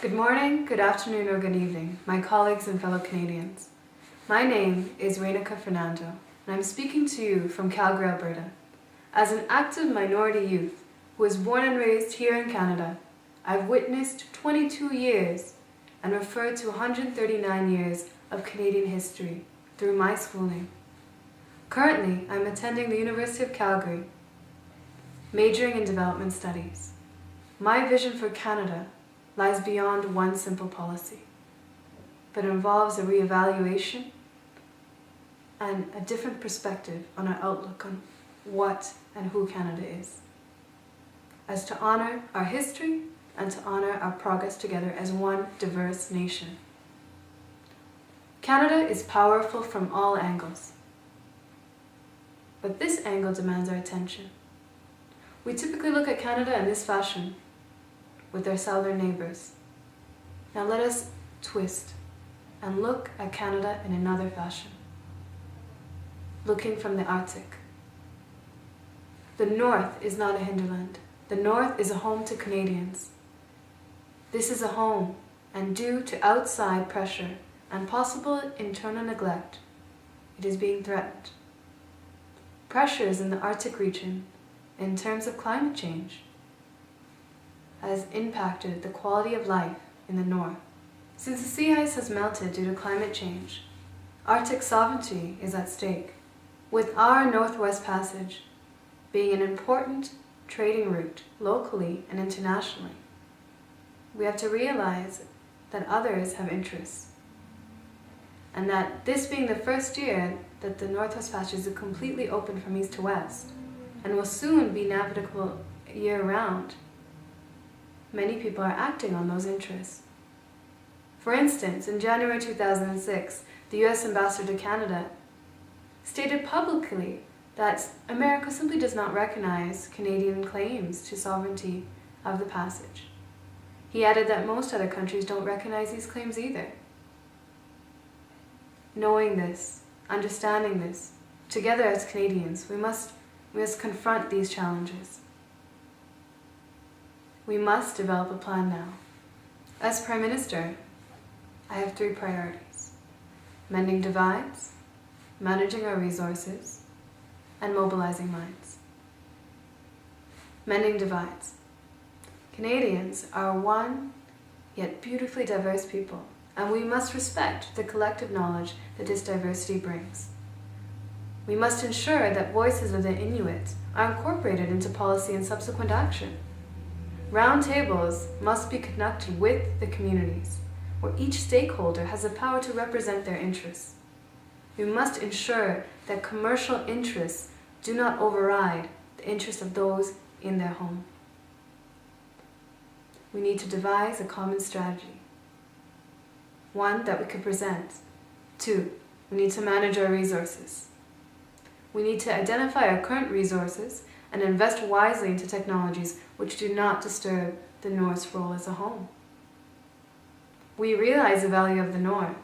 Good morning, good afternoon, or good evening, my colleagues and fellow Canadians. My name is Renika Fernando, and I'm speaking to you from Calgary, Alberta. As an active minority youth who was born and raised here in Canada, I've witnessed 22 years and referred to 139 years of Canadian history through my schooling. Currently, I'm attending the University of Calgary, majoring in development studies. My vision for Canada lies beyond one simple policy, but involves a reevaluation and a different perspective on our outlook on what and who Canada is, as to honor our history and to honor our progress together as one diverse nation. Canada is powerful from all angles, but this angle demands our attention. We typically look at Canada in this fashion, with their southern neighbours. Now let us twist and look at Canada in another fashion, looking from the Arctic. The North is not a hinterland. The North is a home to Canadians. This is a home, and due to outside pressure and possible internal neglect, it is being threatened. Pressures in the Arctic region, in terms of climate change, has impacted the quality of life in the North. Since the sea ice has melted due to climate change, Arctic sovereignty is at stake, with our Northwest Passage being an important trading route locally and internationally. We have to realize that others have interests, and that this being the first year that the Northwest Passage is completely open from east to west, and will soon be navigable year-round, many people are acting on those interests. For instance, in January 2006, the US Ambassador to Canada stated publicly that America simply does not recognize Canadian claims to sovereignty of the passage. He added that most other countries don't recognize these claims either. Knowing this, understanding this, together as Canadians, we must confront these challenges. We must develop a plan now. As Prime Minister, I have 3 priorities: mending divides, managing our resources, and mobilizing minds. Mending divides. Canadians are one, yet beautifully diverse people, and we must respect the collective knowledge that this diversity brings. We must ensure that voices of the Inuit are incorporated into policy and subsequent action. Roundtables must be conducted with the communities, where each stakeholder has the power to represent their interests. We must ensure that commercial interests do not override the interests of those in their home. We need to devise a common strategy, one that we could present. 2, we need to manage our resources. We need to identify our current resources and invest wisely into technologies which do not disturb the North's role as a home. We realize the value of the North.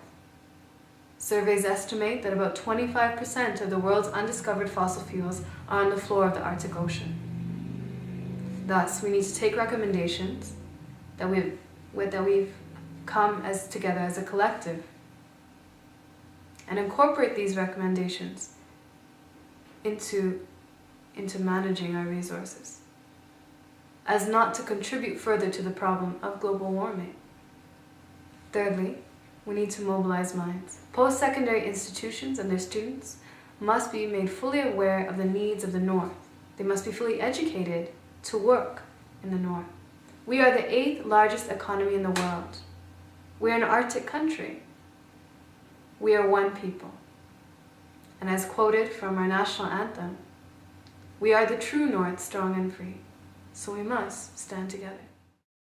Surveys estimate that about 25% of the world's undiscovered fossil fuels are on the floor of the Arctic Ocean. Thus, we need to take recommendations that we've come together as a collective and incorporate these recommendations into managing our resources, as not to contribute further to the problem of global warming. Thirdly, we need to mobilize minds. Post-secondary institutions and their students must be made fully aware of the needs of the North. They must be fully educated to work in the North. We are the 8th largest economy in the world. We are an Arctic country. We are one people. And as quoted from our national anthem, we are the true North, strong and free. So we must stand together.